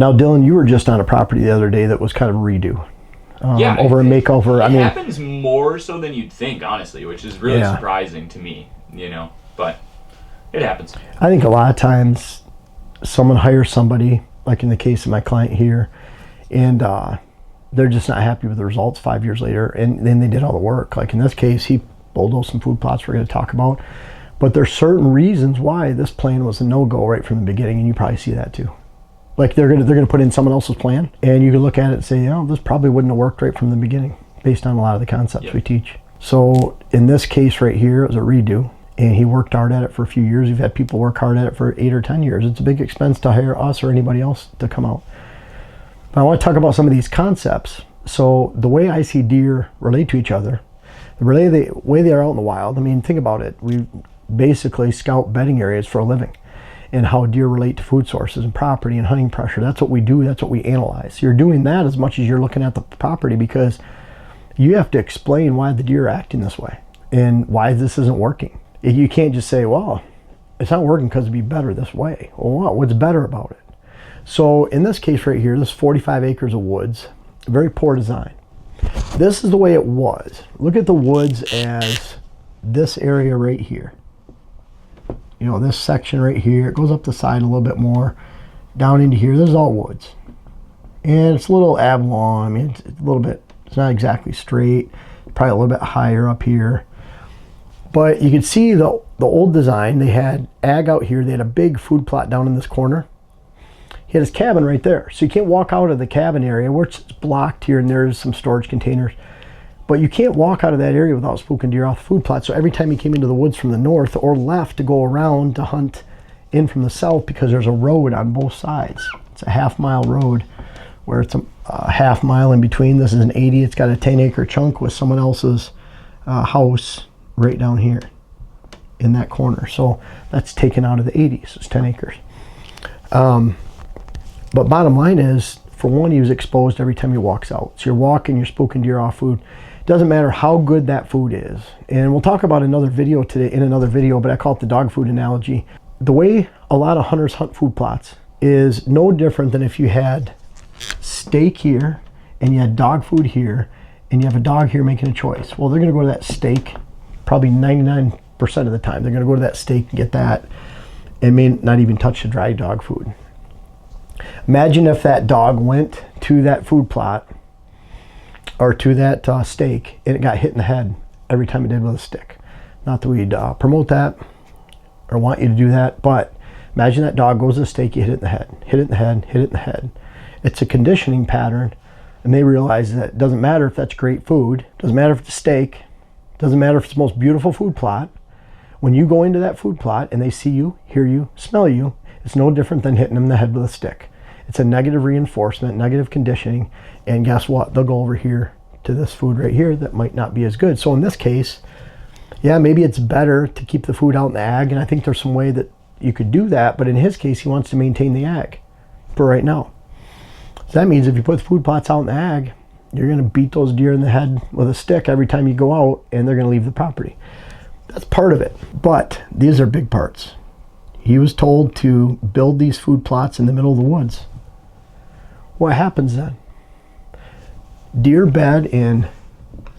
Now, Dylan, you were just on a property the other day that was kind of a redo. Yeah, over a makeover. It happens more so than you'd think, honestly, which is really Yeah. surprising to me, but it happens. I think a lot of times someone hires somebody, like in the case of my client here, and they're just not happy with the results 5 years later, and then they did all the work. Like in this case, he bulldozed some food plots we're going to talk about, but there's certain reasons why this plan was a no-go right from the beginning, and you probably see that too. Like they're gonna put in someone else's plan, and you can look at it and say, this probably wouldn't have worked right from the beginning, based on a lot of the concepts we teach. So in this case right here, it was a redo, and he worked hard at it for a few years. We've had people work hard at it for 8 or 10 years. It's a big expense to hire us or anybody else to come out. But I want to talk about some of these concepts. So the way I see deer relate to each other, the way they are out in the wild. I mean, think about it. We basically scout bedding areas for a living, and how deer relate to food sources and property and hunting pressure. That's what we do. That's what we analyze. You're doing that as much as you're looking at the property, because you have to explain why the deer are acting this way and why this isn't working. You can't just say, well, it's not working because it'd be better this way. Well, what's better about it? So in this case right here, this 45 acres of woods, very poor design. This is the way it was. Look at the woods as this area right here. This section right here, it goes up the side a little bit more, down into here. This is all woods. And it's a little avalon. I mean, it's a little bit, it's not exactly straight, probably a little bit higher up here. But you can see the old design, they had ag out here. They had a big food plot down in this corner. He had his cabin right there. So you can't walk out of the cabin area, where it's blocked here, and there's some storage containers. But you can't walk out of that area without spooking deer off the food plot. So every time he came into the woods from the north or left to go around to hunt in from the south, because there's a road on both sides. It's a half-mile road where it's a half mile in between. This is an 80. It's got a 10-acre chunk with someone else's house right down here in that corner. So that's taken out of the 80. So it's 10 acres. But bottom line is, for one, he was exposed every time he walks out. So you're walking, you're spooking deer off food. Doesn't matter how good that food is. And we'll talk about another video today, in another video, but I call it the dog food analogy. The way a lot of hunters hunt food plots is no different than if you had steak here and you had dog food here, and you have a dog here making a choice. Well, they're going to go to that steak probably 99% of the time. They're going to go to that steak and get that, and may not even touch the dry dog food. Imagine if that dog went to that food plot or to that steak, and it got hit in the head every time it did with a stick. Not that we'd promote that or want you to do that, but imagine that dog goes to the steak, you hit it in the head, hit it in the head, hit it in the head. It's a conditioning pattern, and they realize that it doesn't matter if that's great food, doesn't matter if it's a steak, doesn't matter if it's the most beautiful food plot. When you go into that food plot and they see you, hear you, smell you, it's no different than hitting them in the head with a stick. It's a negative reinforcement, negative conditioning, and guess what? They'll go over here to this food right here that might not be as good. So in this case, yeah, maybe it's better to keep the food out in the ag, and I think there's some way that you could do that, but in his case, he wants to maintain the ag for right now. So that means if you put food plots out in the ag, you're going to beat those deer in the head with a stick every time you go out, and they're going to leave the property. That's part of it, but these are big parts. He was told to build these food plots in the middle of the woods. What happens then? Deer bed in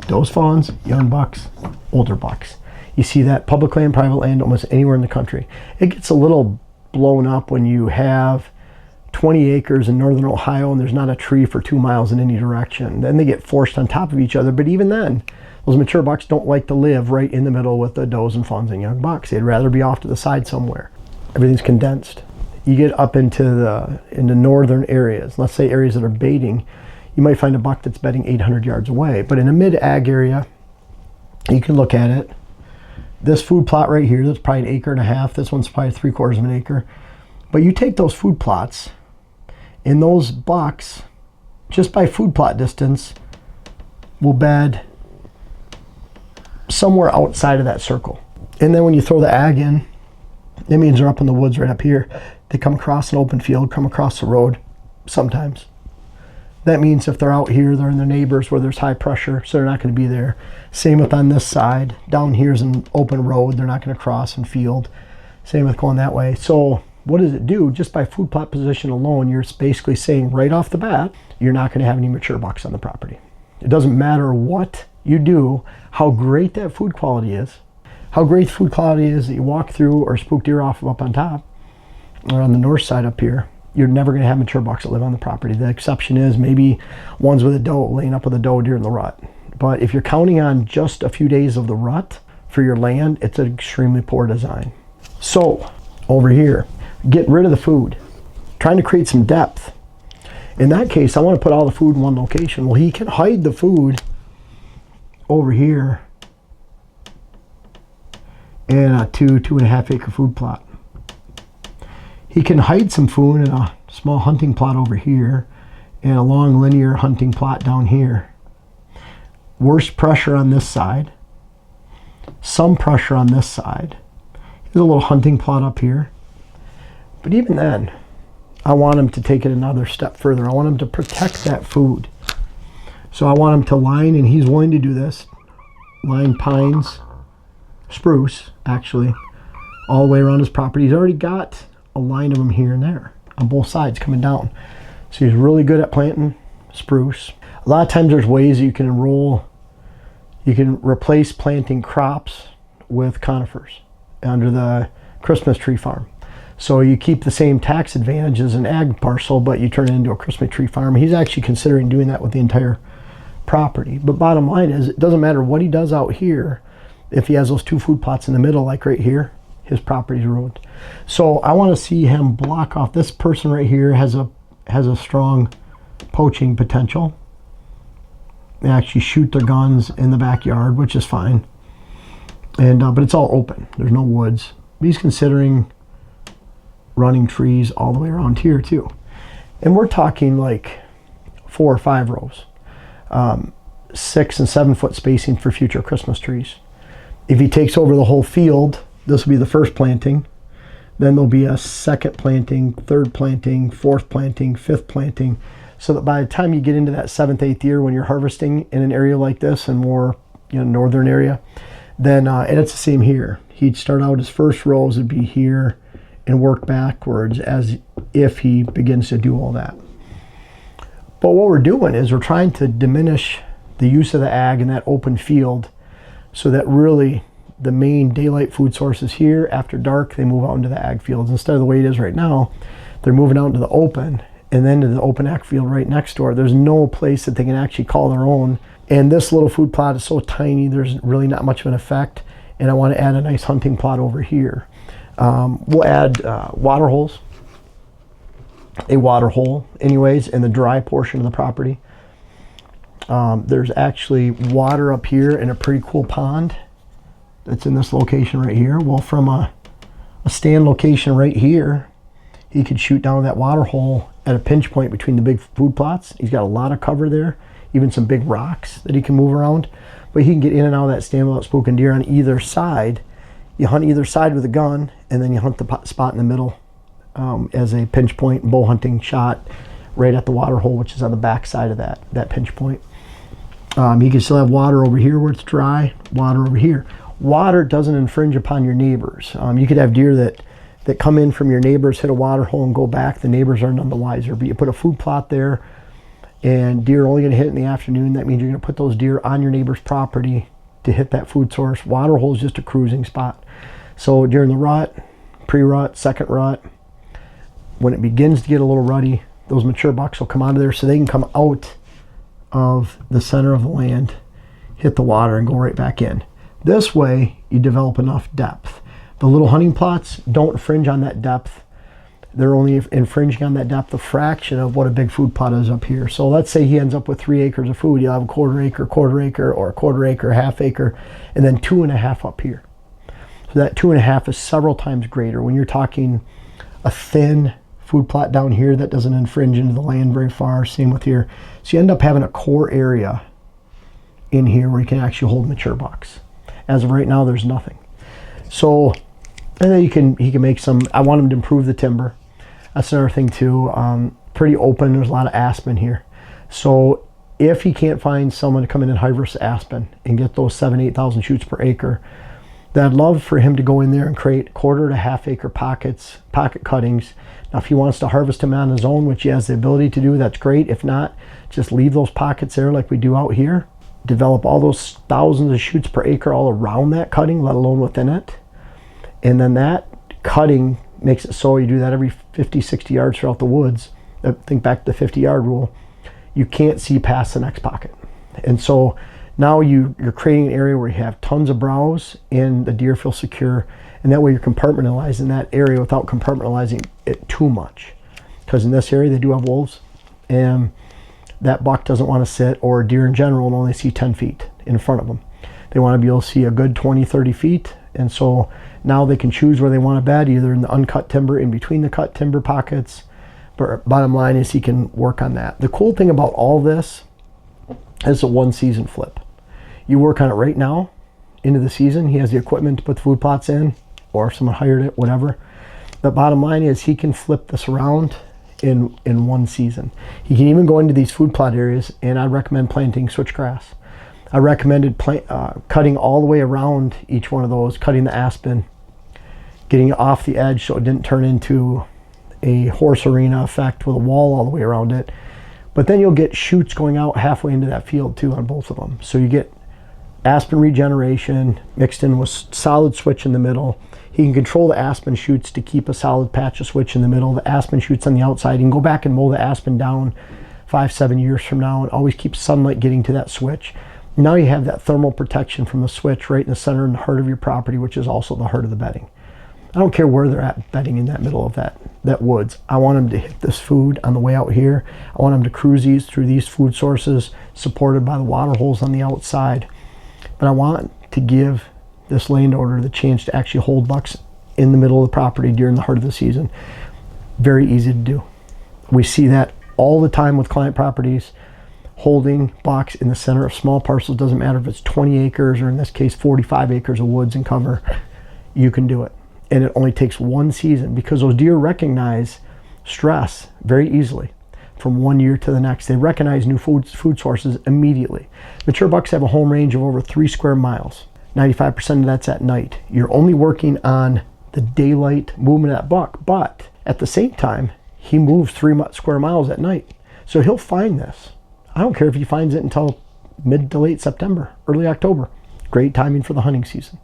does, fawns, young bucks, older bucks. You see that public land, private land, almost anywhere in the country. It gets a little blown up when you have 20 acres in northern Ohio and there's not a tree for 2 miles in any direction. Then they get forced on top of each other, but even then, those mature bucks don't like to live right in the middle with the does and fawns and young bucks. They'd rather be off to the side somewhere. Everything's condensed. You get up into northern areas, let's say areas that are baiting, you might find a buck that's bedding 800 yards away. But in a mid-ag area, you can look at it. This food plot right here, that's probably 1.5 acres. This one's probably 3/4 of an acre. But you take those food plots, and those bucks, just by food plot distance, will bed somewhere outside of that circle. And then when you throw the ag in, that means they're up in the woods right up here. They come across an open field, come across the road sometimes. That means if they're out here, they're in their neighbors where there's high pressure, so they're not going to be there. Same with on this side. Down here is an open road. They're not going to cross in field. Same with going that way. So what does it do? Just by food plot position alone, you're basically saying right off the bat, you're not going to have any mature bucks on the property. It doesn't matter what you do, how great that food quality is, how great the food quality is that you walk through or spook deer off of up on top or on the north side up here, you're never going to have mature bucks that live on the property. The exception is maybe ones with a doe, laying up with a doe during the rut. But if you're counting on just a few days of the rut for your land, it's an extremely poor design. So over here, get rid of the food, trying to create some depth. In that case, I want to put all the food in one location. Well, he can hide the food over here in a 2.5 acre food plot. He can hide some food in a small hunting plot over here and a long linear hunting plot down here. Worse pressure on this side, some pressure on this side. Here's a little hunting plot up here. But even then, I want him to take it another step further. I want him to protect that food. So I want him to line, and he's willing to do this, line pines, spruce, actually, all the way around his property. He's already got a line of them here and there on both sides coming down. So he's really good at planting spruce. A lot of times there's ways you can replace planting crops with conifers under the Christmas tree farm. So you keep the same tax advantage as an ag parcel, but you turn it into a Christmas tree farm. He's actually considering doing that with the entire property. But bottom line is, it doesn't matter what he does out here. If he has those 2 food plots in the middle, like right here, his property's ruined. So I want to see him block off. This person right here has a strong poaching potential. They actually shoot their guns in the backyard, which is fine. And but it's all open. There's no woods. He's considering running trees all the way around here too. And we're talking like 4 or 5 rows, 6 and 7 foot spacing for future Christmas trees. If he takes over the whole field, this will be the first planting. Then there'll be a second planting, third planting, fourth planting, fifth planting, so that by the time you get into that 7th, 8th year, when you're harvesting in an area like this and more, northern area, then and it's the same here. He'd start out his first rows would be here and work backwards as if he begins to do all that. But what we're doing is we're trying to diminish the use of the ag in that open field, so that really the main daylight food source is here. After dark, they move out into the ag fields. Instead of the way it is right now, they're moving out into the open, and then to the open ag field right next door. There's no place that they can actually call their own. And this little food plot is so tiny, there's really not much of an effect. And I want to add a nice hunting plot over here. We'll add water holes, a water hole anyways, in the dry portion of the property. There's actually water up here in a pretty cool pond that's in this location right here. Well, from a stand location right here, he could shoot down that water hole at a pinch point between the big food plots. He's got a lot of cover there, even some big rocks that he can move around. But he can get in and out of that stand without spooking deer on either side. You hunt either side with a gun, and then you hunt the spot in the middle as a pinch point bow hunting shot right at the water hole, which is on the back side of that pinch point. You can still have water over here where it's dry, water over here. Water doesn't infringe upon your neighbors. You could have deer that come in from your neighbors, hit a water hole and go back. The neighbors are none the wiser. But you put a food plot there, and deer are only going to hit in the afternoon. That means you're going to put those deer on your neighbor's property to hit that food source. Water hole is just a cruising spot. So during the rut, pre-rut, second rut, when it begins to get a little ruddy, those mature bucks will come out of there, so they can come out of the center of the land, hit the water, and go right back in. This way, you develop enough depth. The little hunting plots don't infringe on that depth. They're only infringing on that depth a fraction of what a big food plot is up here. So let's say he ends up with 3 acres of food. You'll have a quarter acre, or a quarter acre, half acre, and then 2.5 up here. So that 2.5 is several times greater. When you're talking a thin food plot down here that doesn't infringe into the land very far, same with here. So you end up having a core area in here where you can actually hold mature bucks. As of right now, there's nothing. So, and then he can make some, I want him to improve the timber. That's another thing too. Pretty open, there's a lot of aspen here. So if he can't find someone to come in and harvest aspen and get those 7,000 to 8,000 shoots per acre, that I'd love for him to go in there and create 1/4 to 1/2 acre pocket cuttings. Now, if he wants to harvest them on his own, which he has the ability to do, that's great. If not, just leave those pockets there like we do out here. Develop all those thousands of shoots per acre all around that cutting, let alone within it. And then that cutting makes it so you do that every 50, 60 yards throughout the woods. Think back to the 50-yard rule. You can't see past the next pocket. And so now you're creating an area where you have tons of browse and the deer feel secure. And that way you're compartmentalizing that area without compartmentalizing it too much. Because in this area they do have wolves, and that buck doesn't want to sit, or deer in general, and only see 10 feet in front of them. They want to be able to see a good 20, 30 feet. And so now they can choose where they want to bed, either in the uncut timber, in between the cut timber pockets. But bottom line is he can work on that. The cool thing about all this is a one season flip. You work on it right now into the season. He has the equipment to put the food plots in, or if someone hired it, whatever. The bottom line is he can flip this around in one season. He can even go into these food plot areas, and I recommend planting switchgrass. I recommended cutting all the way around each one of those, cutting the aspen, getting it off the edge so it didn't turn into a horse arena effect with a wall all the way around it. But then you'll get shoots going out halfway into that field too on both of them. So you get aspen regeneration mixed in with solid switch in the middle. He can control the aspen shoots to keep a solid patch of switch in the middle. The aspen shoots on the outside, he can go back and mow the aspen down 5, 7 years from now and always keep sunlight getting to that switch. Now you have that thermal protection from the switch right in the center and the heart of your property, which is also the heart of the bedding. I don't care where they're at bedding in that middle of that woods. I want them to hit this food on the way out here. I want them to cruise these through these food sources supported by the water holes on the outside. But I want to give this landowner the chance to actually hold bucks in the middle of the property during the heart of the season. Very easy to do. We see that all the time with client properties, holding bucks in the center of small parcels. Doesn't matter if it's 20 acres or in this case 45 acres of woods and cover, you can do it. And it only takes one season, because those deer recognize stress very easily from one year to the next. They recognize new food sources immediately. Mature bucks have a home range of over 3 square miles. 95% of that's at night. You're only working on the daylight movement of that buck, but at the same time, he moves 3 square miles at night. So he'll find this. I don't care if he finds it until mid to late September, early October. Great timing for the hunting season.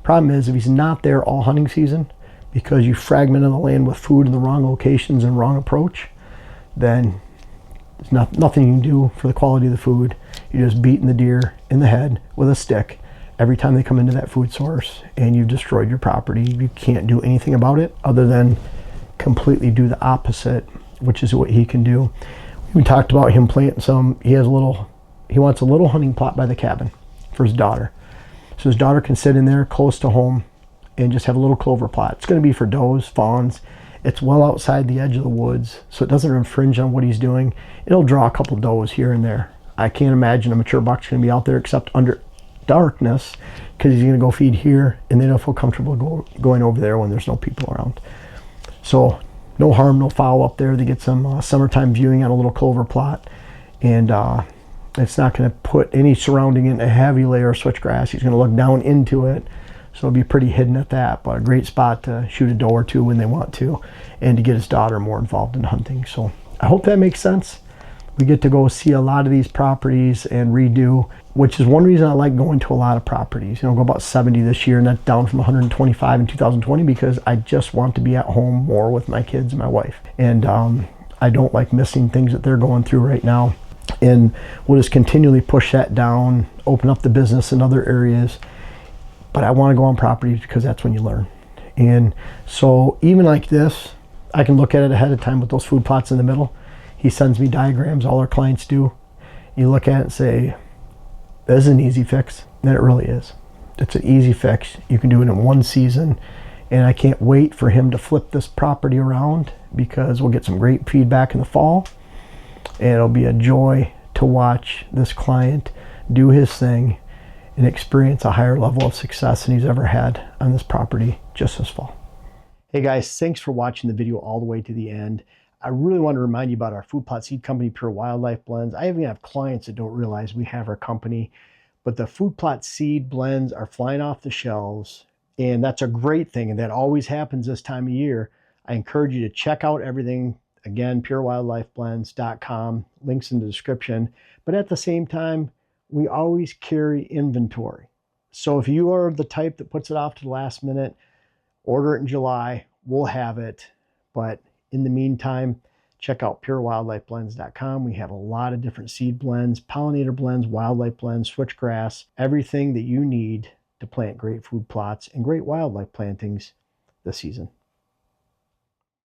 Problem is, if he's not there all hunting season because you fragmented the land with food in the wrong locations and wrong approach, then there's nothing you can do for the quality of the food. You're just beating the deer in the head with a stick every time they come into that food source, and you've destroyed your property. You can't do anything about it other than completely do the opposite, which is what he can do. We talked about him planting some. He wants a little hunting plot by the cabin for his daughter. So his daughter can sit in there close to home and just have a little clover plot. It's going to be for does, fawns. It's well outside the edge of the woods, so it doesn't infringe on what he's doing. It'll draw a couple does here and there. I can't imagine a mature buck's going to be out there except under darkness, because he's going to go feed here, and then he'll feel comfortable going over there when there's no people around. So no harm, no foul up there. They get some summertime viewing on a little clover plot, and it's not going to put any surrounding in a heavy layer of switchgrass. He's going to look down into it, so it'll be pretty hidden at that, but a great spot to shoot a doe or two when they want to, and to get his daughter more involved in hunting. So I hope that makes sense. We get to go see a lot of these properties and redo, which is one reason I like going to a lot of properties. You know, go about 70 this year, and that's down from 125 in 2020, because I just want to be at home more with my kids and my wife. And I don't like missing things that they're going through right now. And we'll just continually push that down, open up the business in other areas. But I want to go on properties because that's when you learn. And so even like this, I can look at it ahead of time with those food plots in the middle. He sends me diagrams, all our clients do. You look at it and say, this is an easy fix. And it really is. It's an easy fix. You can do it in one season. And I can't wait for him to flip this property around, because we'll get some great feedback in the fall. And it'll be a joy to watch this client do his thing and experience a higher level of success than he's ever had on this property just this fall. Hey guys, thanks for watching the video all the way to the end. I really want to remind you about our food plot seed company, Pure Wildlife Blends. I even have clients that don't realize we have our company. But the food plot seed blends are flying off the shelves, and that's a great thing, and that always happens this time of year. I encourage you to check out everything. Again, purewildlifeblends.com, links in the description. But at the same time, we always carry inventory. So if you are the type that puts it off to the last minute, order it in July, we'll have it. But in the meantime, check out purewildlifeblends.com. We have a lot of different seed blends, pollinator blends, wildlife blends, switchgrass, everything that you need to plant great food plots and great wildlife plantings this season.